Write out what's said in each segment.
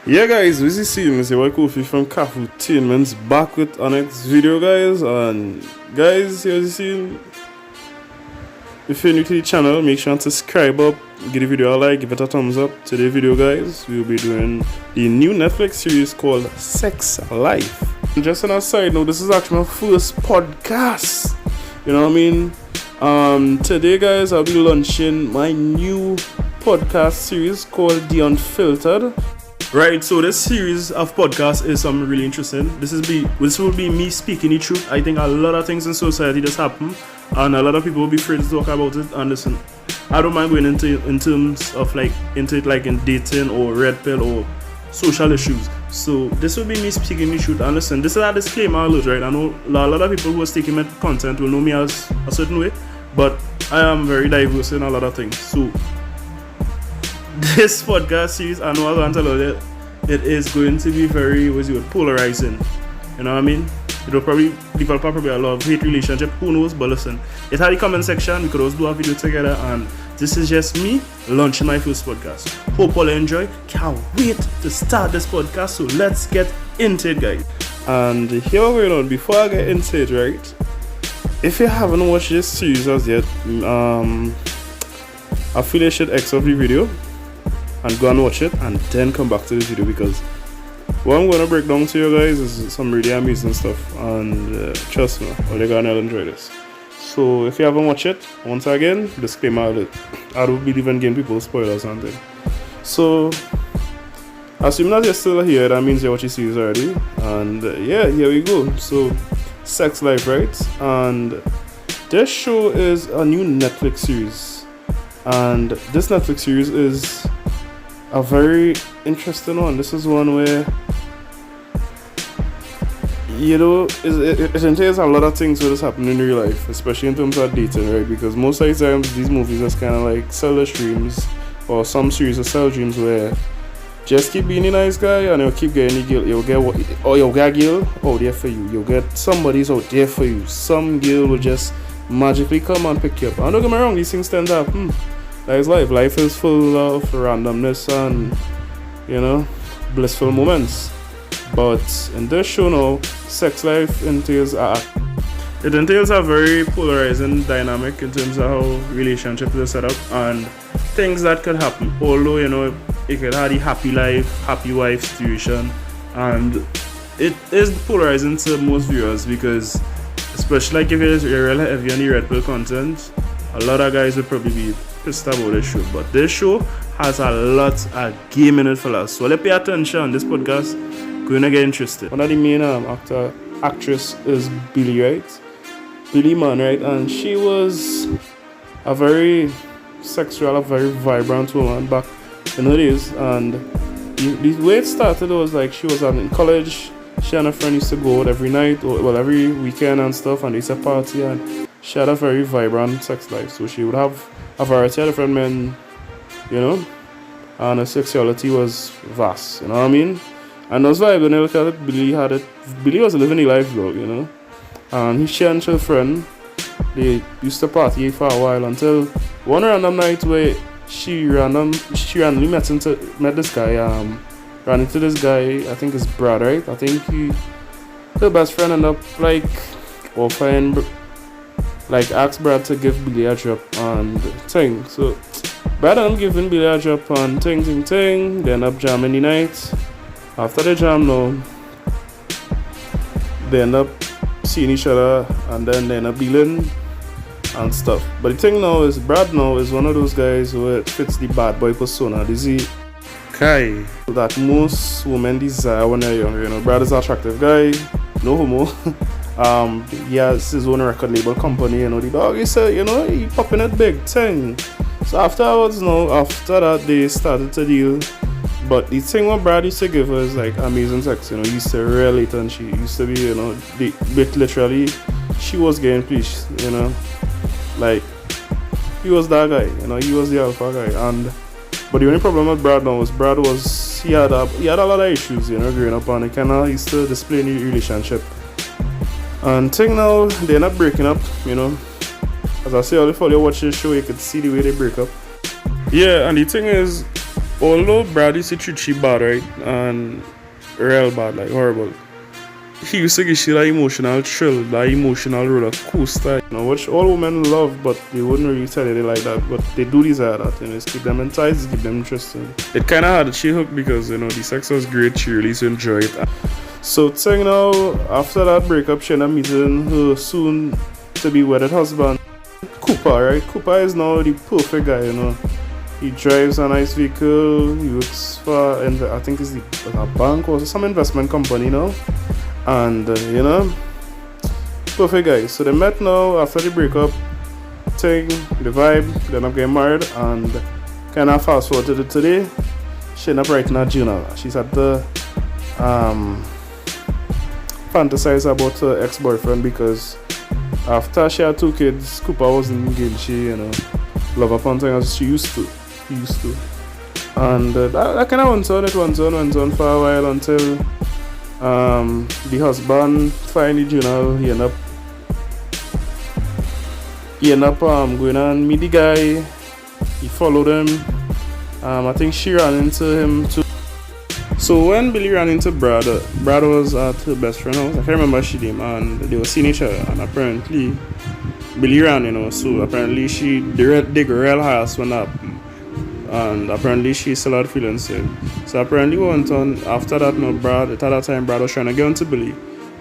Yeah guys, this is Mr. Kofi from Kafutainmentz back with our next video guys. And guys, here's the scene. If you're new to the channel, make sure to subscribe up, give the video a like, give it a thumbs up. Today's video guys, we'll be doing the new Netflix series called Sex Life. And just on a side note, this is actually my first podcast. You know what I mean? Today guys, I'll be launching my new podcast series called The Unfiltered. Right, so this series of podcasts is something really interesting. This will be me speaking the truth. I think a lot of things in society just happen, and a lot of people will be afraid to talk about it. And listen, I don't mind going in terms of in dating or red pill or social issues. So this will be me speaking the truth. And listen, this is a disclaimer alert, right? I know a lot of people who are taking my content will know me as a certain way, but I am very diverse in a lot of things. So this podcast series, I know I'm going to tell you, it is going to be very polarizing. You know what I mean? People probably a lot of hate relationship, who knows? But listen, it had a comment section. We could also do a video together, and this is just me launching my first podcast. Hope all enjoy. Can't wait to start this podcast. So let's get into it, guys. And here we're going on. Before I get into it, right? If you haven't watched this series as yet, I feel you should exit the video and go and watch it and then come back to this video, because what I'm going to break down to you guys is some really amazing stuff, and trust me, you're going to enjoy this. So if you haven't watched it, once again, disclaimer alert, I don't believe in giving people spoilers or something. So assuming that you're still here, that means you watched the series already, and yeah, here we go. So Sex Life, right? And this show is a new Netflix series, and this Netflix series is a very interesting one. This is one where, you know, it entails a lot of things that is happening in real life, especially in terms of dating, right? Because most of the times these movies are kind of like sell dreams, or some series of sell dreams where just keep being a nice guy and you'll keep getting the girl. You'll get a girl out there for you. You'll get somebody's out there for you. Some girl will just magically come and pick you up. And don't get me wrong, these things tend to happen. That is life. Life is full of randomness and, you know, blissful moments. But in this show now, Sex Life entails a very polarizing dynamic in terms of how relationships are set up and things that could happen. Although, you know, it could have the happy life, happy wife situation, and it is polarizing to most viewers, because especially like if you're really heavy on the red pill content, a lot of guys will probably be pissed about this show. But this show has a lot of game in it for us. So let's pay attention. This podcast going to get interested. One of the main actress is Billy, right? Billy Man, right? And she was a very sexual, a very vibrant woman back in the days. And the way it started was like she was in college. She and her friend used to go out every night, or every weekend and stuff, and they used to party, and she had a very vibrant sex life. So she would have a variety of different men, you know, and her sexuality was vast, you know what I mean? And those vibes, when you look at it, Billy was living the life though, you know. And she and her friend, they used to party for a while until one random night where she randomly met this guy, ran into this guy, I think it's Brad, right? I think her best friend ended up offering, asked Brad to give Billy a drop and thing. So Brad ended up giving Billy a drop and thing. They end up jamming the night. After the jam now, they end up seeing each other, and then they end up dealing and stuff. But the thing now is, Brad now is one of those guys who fits the bad boy persona. This is guy that most women desire when they're young. You know, Brad is an attractive guy, no homo. He has his own record label company. You know, the dog is he popping it big thing. So after that they started to deal. But the thing what Brad used to give her is like amazing sex. You know, he used to relate, and she used to be, you know, literally she was getting pleased. You know, like he was that guy. You know, he was the alpha guy. But the only problem with Brad now was he had a lot of issues, you know, growing up, and he used to display in the relationship. And thing now, they end up breaking up, you know. As I say, all before you watch this show, you could see the way they break up. Yeah, and the thing is, although Brad used to treat she bad, right, and real bad, like horrible, he used to give you that emotional thrill, that emotional roller coaster, which all women love, but they wouldn't really tell you they like that. But they do desire that, just keep them enticed, keep them interested. It kind of had she hooked because the sex was great, she really used to enjoy it. So thing now, after that breakup, she ended up meeting her soon to be wedded husband, Cooper, right? Cooper is now the perfect guy. He drives a nice vehicle, he works for, I think it's a bank or some investment company now. And perfect guy. So they met now after the breakup thing, the vibe, they end up getting married, and kind of fast forward to today, she ended up writing a journal. She's had to fantasize about her ex-boyfriend because after she had 2 kids, Cooper wasn't engaged. She, love upon thing as she used to. He used to. And that kind of went on for a while until the husband finally, he ended up going and meet the guy. He followed him. I think she ran into him too. So when Billy ran into Brad was her best friend. I can't remember she name, and they were seeing each other. And apparently Billy ran, so apparently they dig real house went up. And apparently she still had feelings for him. So apparently what went on after that, Brad, at that time Brad was trying to get onto Billy.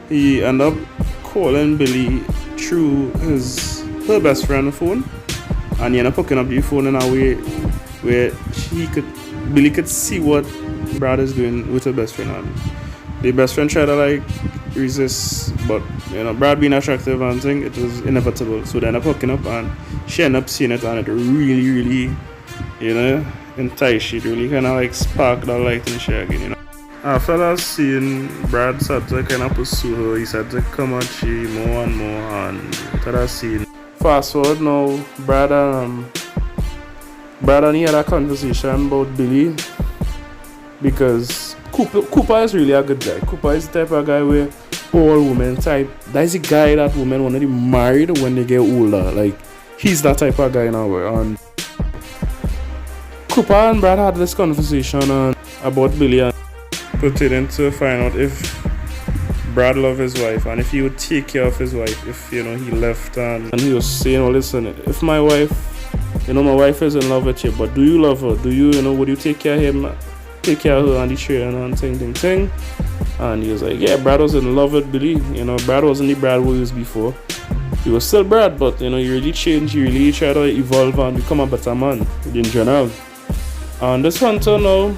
He ended up calling Billy through her best friend's phone, and he ended up picking up the phone in a way where Billy could see what Brad is doing with her best friend. And the best friend tried to resist, but Brad being attractive and thing, it was inevitable. So they ended up hooking up, and she ended up seeing it, and it really, really entice. She really kind of sparked that light in she again. After that scene, Brad started to kind of pursue her. He started to come at she more and more, and after that scene, fast forward now, Brad and he had a conversation about Billy because Cooper is really a good guy. Cooper is the type of guy where all women type. That is the guy that women want to be married when they get older. He's that type of guy now. And Cooper and Brad had this conversation about Billy and pertaining to find out if Brad loved his wife and if he would take care of his wife if he left, and he was saying, well, listen, if my wife is in love with you, but do you love her? Do you would you take care of her and the children and thing? And he was like, yeah, Brad was in love with Billy. Brad wasn't the Brad who he was before. He was still Brad, but he really changed. He really tried to evolve and become a better man in general. And this hunter now,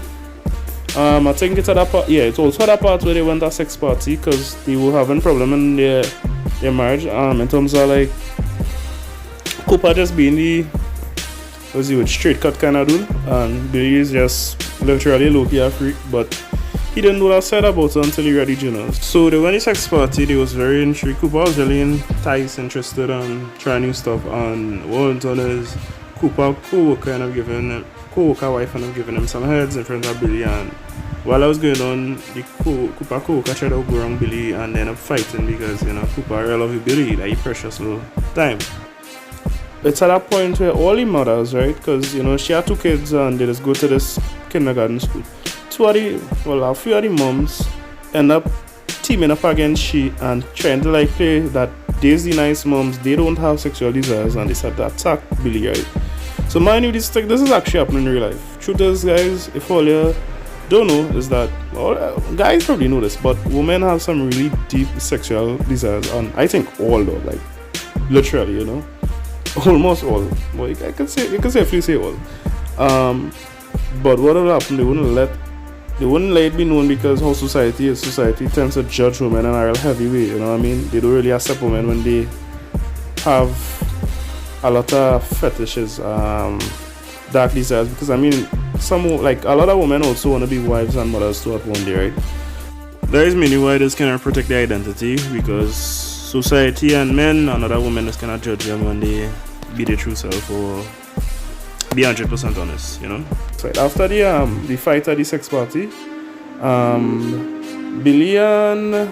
I think it's at that part. Yeah, it's also that part where they went to a sex party because they were having problem in their marriage. In terms of Cooper just being the straight cut kind of dude, and Billy is just literally low-key a freak. But he didn't know that side about her until he read the journals. So they went to sex party. They was very intrigued. Cooper was really interested in trying new stuff. And what went on is Cooper co-worker wife and I'm giving him some heads in front of Billy, and while I was going on, the Cooper co-worker tried to go around Billy and ended up fighting because Cooper really love Billy, he precious little time. It's at that point where all the mothers, right, because she had 2 kids and they just go to this kindergarten school. A few of the moms end up teaming up against she and trying to play that these the nice moms, they don't have sexual desires, and they start to attack Billy, right? So mind you, this is actually happening in real life. Truth is, guys, if all you don't know is that, guys probably know this, but women have some really deep sexual desires, and I think all though, literally, almost all. Well, you can safely say all. But what will happen? They wouldn't let it be known because how society is. Society tends to judge women in a real heavy way. You know what I mean? They don't really accept women when they have a lot of fetishes, dark desires, because a lot of women also want to be wives and mothers too at one day, right? There is many why this kind of protect their identity because society and men and other women just kind of judge them when they be their true self or be 100% honest, So after the fight at the sex party, Billy and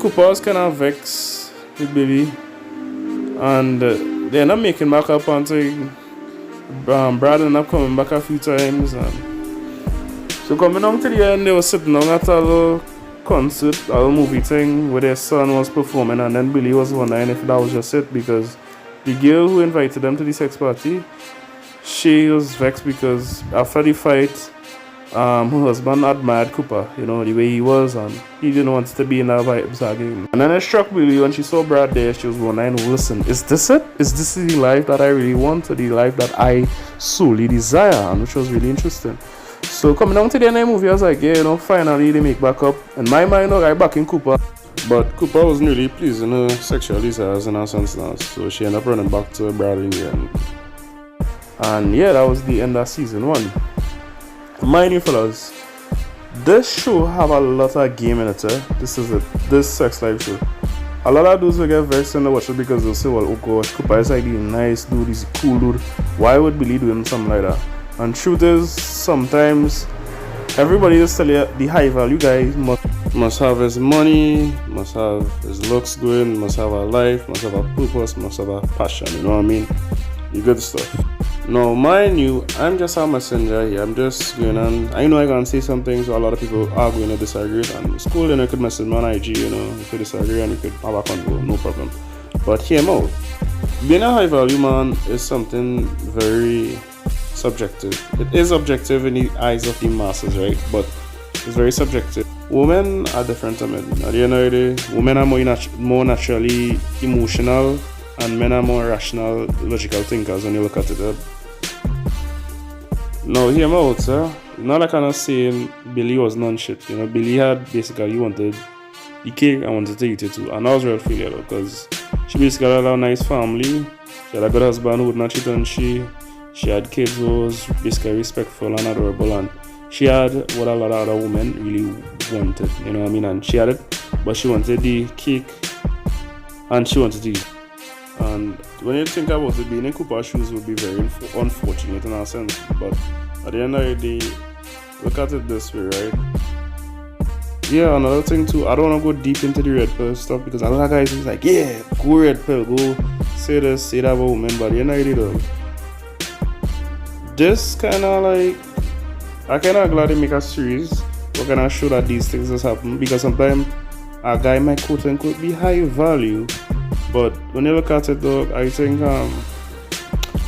Cooper was kind of vexed with Billy. And they end up making back up and saying, Brad ended up coming back a few times, and so coming on to the end, they were sitting down at a little concert, a little movie thing where their son was performing, and then Billy was wondering if that was just it, because the girl who invited them to the sex party, she was vexed because after the fight, her husband admired Cooper, you know, the way he was, and he didn't want to be in that vibes again. And then it struck Billy when she saw Brad there. She was wondering, listen, is this it? Is this the life that I really want, or the life that I solely desire? And which was really interesting. So coming down to the end of the movie, I was like, yeah, you know, finally they make back up. In my mind, I back in Cooper. But Cooper wasn't really pleasing her sexual desires in her sense now. So she ended up running back to Brad in the end. And yeah, that was the end of season 1. Mind you, fellas, this show have a lot of game in it. This is it. This sex life show. A lot of dudes will get vexed when they watch it because they'll say, well, oh gosh, Cooper is like the nice dude, he's a cool dude. Why would Billy doing something like that? And truth is, sometimes everybody just tell you the high value guy must have his money, must have his looks going, must have a life, must have a purpose, must have a passion, you know what I mean? The good stuff. Now, mind you, I'm just a messenger here. I'm just going on. I know I can say some things, so a lot of people are going to disagree. And it's cool, you know, you could message me on IG, you know, if you disagree, and you could have a convo, no problem. But hear me out. Being a high value man is something very subjective. It is objective in the eyes of the masses, right? But it's very subjective. Women are different to men. At the end of the day, women are more naturally emotional, and men are more rational, logical thinkers when you look at it. Now, hear me out, sir. Not like I'm not saying Billy was non-shit. You know, Billy had basically wanted the cake and wanted to eat it too. And that was real failure though, because she basically had a nice family. She had a good husband who would not cheat on she. She had kids who was basically respectful and adorable. And she had what a lot of other women really wanted. You know what I mean? And she had it, but she wanted the cake and she wanted to eat. And when you think about it, being in Cooper's shoes would be very unfortunate in a sense. But at the end of the day, look at it this way, right? Yeah, another thing too, I don't want to go deep into the red pill stuff because a lot of guys is like, yeah, go red pill, go say this, say that about women. But at the end of the day, though, this kind of like, I kind of glad they make a series where kind of show that these things just happen, because sometimes a guy might quote unquote be high value. But when you look at it, though, I think,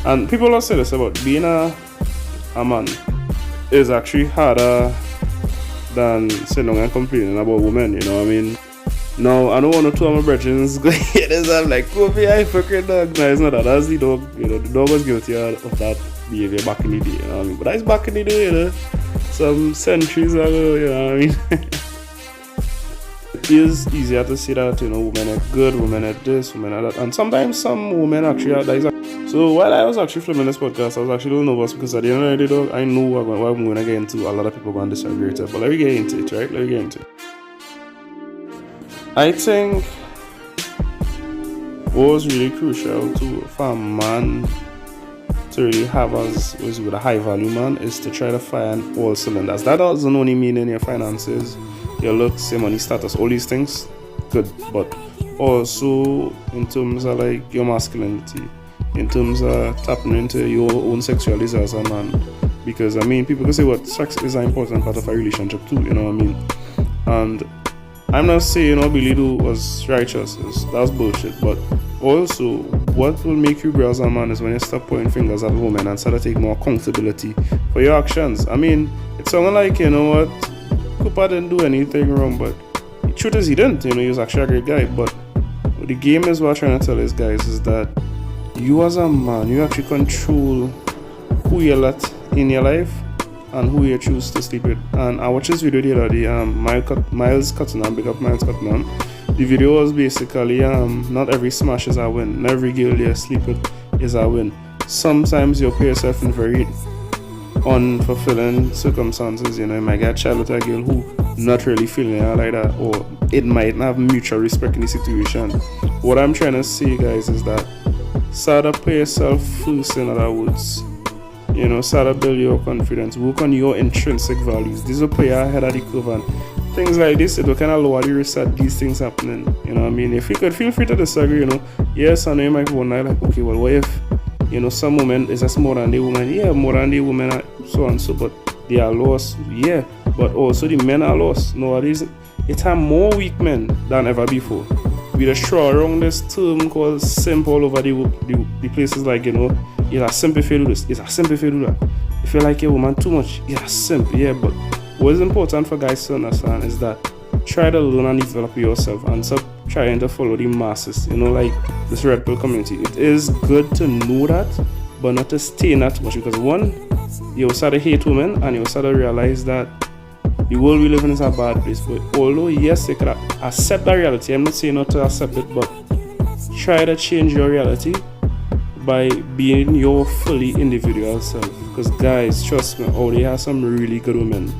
and people will say this about being a man is actually harder than sitting down and complaining about women, you know what I mean? Now, I don't want to two of my brethren go hear this, I'm like, go be a hypocrite dog. No, it's not that, that's the dog, you know, the dog was guilty of that behavior back in the day, you know what I mean? But that's back in the day, you know, some centuries ago, you know what I mean? It is easier to say that, you know, women are good, women are this, women are that, and sometimes some women actually are that. So while I was actually filming this podcast, I was actually a little nervous because at the end of the day, I know what I'm going to get into. A lot of people are going to disagree with it, but let me get into it, right? Let me get into it. I think what was really crucial for a man to really have as with a high value man is to try to fire on all cylinders. That doesn't only mean in your finances, your looks, your money status, all these things, good, but also in terms of like your masculinity, in terms of tapping into your own sexuality as a man. Because I mean, people can say what sex is an important part of a relationship too, you know what I mean? And I'm not saying, you know, Billy Doo was righteous, that's bullshit, but also what will make you grow as a man is when you stop pointing fingers at women and start to take more accountability for your actions. I mean, it's someone like, you know what, Cooper didn't do anything wrong, but the truth is he didn't, you know, he was actually a great guy. But the game is what I'm trying to tell these guys is that you as a man, you actually control who you let in your life and who you choose to sleep with. And I watched this video the other day, Miles Cottenham, big up Miles Cottenham. The video was basically, not every smash is a win, not every girl you sleep with is a win. Sometimes you put yourself in very unfulfilling circumstances, you know, you might get a child with a girl who not really feeling it like that, or it might not have mutual respect in the situation. What I'm trying to say, guys, is that start to put yourself first, in other words. You know, start to build your confidence, work on your intrinsic values. This will put you ahead of the curve, and things like this, it will kind of lower the risk that these things happening, you know what I mean? If you could, feel free to disagree, you know. Yes, I know you might be wondering, like, okay, well, what if You know, some women is just more than the woman. Yeah, more than the women are so and so, but they are lost. Yeah, but also the men are lost. Nowadays, it are more weak men than ever before. We just throw around this term called simp all over the places, like, you know, it's a simp if you do this, it's a simp if you do that. If you like a woman too much, it's a simp. Yeah, but what is important for guys to understand is that try to learn and develop yourself and stop trying to follow the masses, you know, like this red pill community. It is good to know that, but not to stay in that much, because one, you will start to hate women and you will start to realize that the world we live in is a bad place. But although yes, you could accept that reality, I'm not saying not to accept it, but try to change your reality by being your fully individual self. Because guys, trust me, oh, they have some really good women.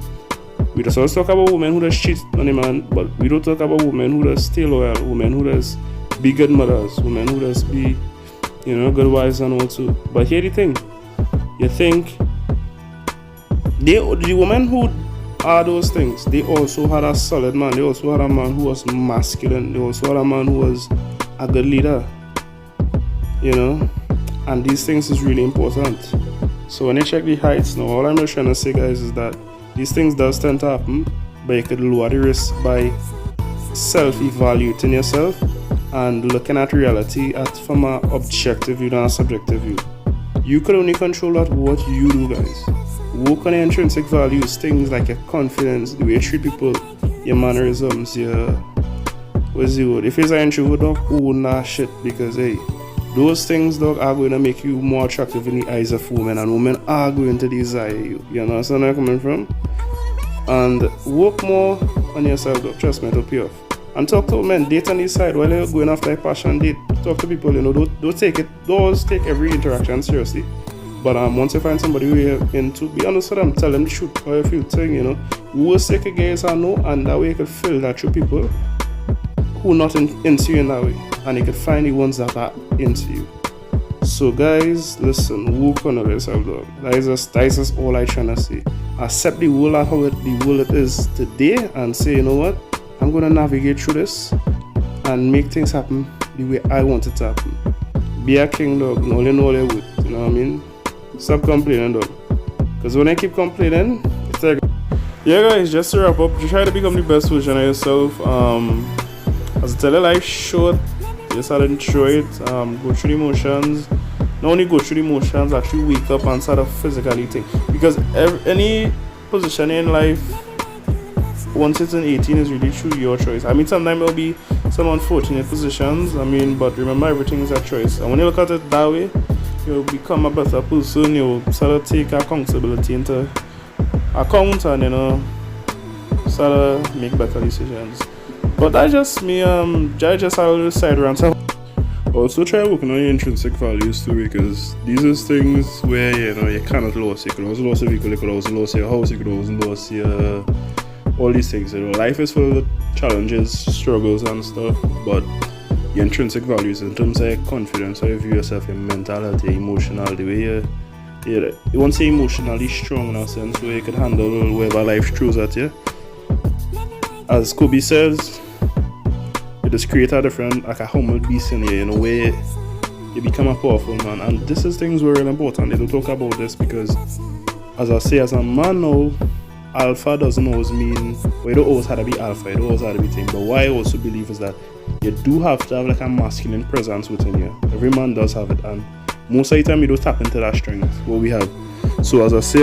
We just always talk about women who just cheat on a man, but we don't talk about women who just stay loyal, women who just be good mothers, women who just be, you know, good wives and all too. But here the thing, you think the women who are those things, they also had a solid man, they also had a man who was masculine, they also had a man who was a good leader, you know, and these things is really important. So when you check the heights now, all I'm just trying to say, guys, is that these things does tend to happen, but you could lower the risk by self-evaluating yourself and looking at reality from an objective view than a subjective view. You could only control what you do, guys. Work on your intrinsic values, things like your confidence, the way you treat people, your mannerisms, your, what's the word? If it's an introvert, dog, own that shit, because hey, those things, dog, are going to make you more attractive in the eyes of women, and women are going to desire you. You understand where I'm coming from? And work more on yourself, dog. Trust me, it'll pay off. And talk to women, date on the side while you're going after a passion date. Talk to people, you know, don't take every interaction seriously. But once you find somebody who you're into, be honest with them, tell them the truth, how you feel, thing, you know. Worst they could get is a no, and that way you could feel that through people who are not into you in that way, and you could find the ones that are into you. So guys, listen, work on yourself, dog. That is just all I'm trying to say. Accept the world at how the world it is today, and say, you know what, I'm gonna navigate through this and make things happen the way I want it to happen. Be a king, dog. No, you know all would. You know what I mean? Stop complaining, dog. Because when I keep complaining, it's like, yeah, guys, just to wrap up, try to become the best version of yourself. As I tell you, life short, just start to enjoy it. Go through the motions. Not only go through the motions, actually wake up and start to physically think. Because any position in life, once it's in 18, is really through your choice. I mean, sometimes it'll be some unfortunate positions. I mean, but remember, everything is a choice. And when you look at it that way, you'll become a better person. You'll start to take accountability into account, and, you know, start to make better decisions. But that's just me. I just have a little side rant. Also, try working on your intrinsic values too, because these are things where, you know, you cannot lose. You could also lose a vehicle, you could also lose your house, you could also lose your all these things. You know, life is full of challenges, struggles, and stuff. But your intrinsic values, in terms of your confidence, how you view yourself, your mentality, your emotional, the way you won't say emotionally strong in a sense where you could handle whatever life throws at you. As Kobe says, you just create a different, like a humble beast in you, in a way you become a powerful man. And this is things were really important. They don't talk about this because, as I say, as a man now, alpha doesn't always mean, well, you don't always have to be alpha, you don't always have to be thing. But what I also believe is that you do have to have like a masculine presence within you. Every man does have it, and most of the time you don't tap into that strength, what we have. So as I say,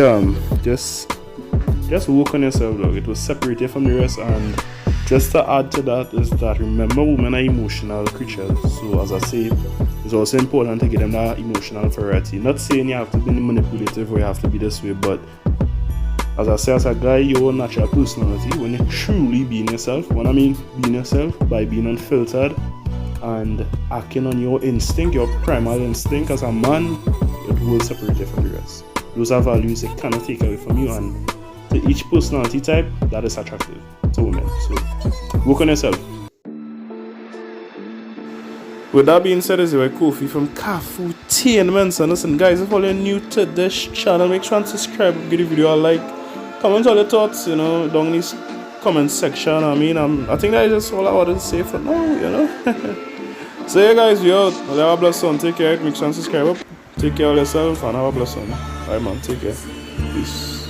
just work on yourself, dog. It will separate you from the rest. And just to add to that is that, remember, women are emotional creatures. So as I say, it's also important to give them that emotional variety. Not saying you have to be manipulative or you have to be this way, but as I say, as a guy, your natural personality, when you're truly being yourself, when I mean being yourself, by being unfiltered and acting on your instinct, your primal instinct as a man, it will separate you from the rest. Those are values they cannot take away from you, and to each personality type, that is attractive to women. So work on yourself. With that being said, this is Kofi from Kafutainmentz. And listen, guys, if you're new to this channel, make sure and subscribe, give the video a like, comment all your thoughts, you know, down in this comment section. I mean, I think that is just all I wanted to say for now, you know. So yeah, guys, we out. Well, have a blessed one. Take care. Make sure and subscribe up. Take care of yourself and have a blessing. Alright man, take care. Peace.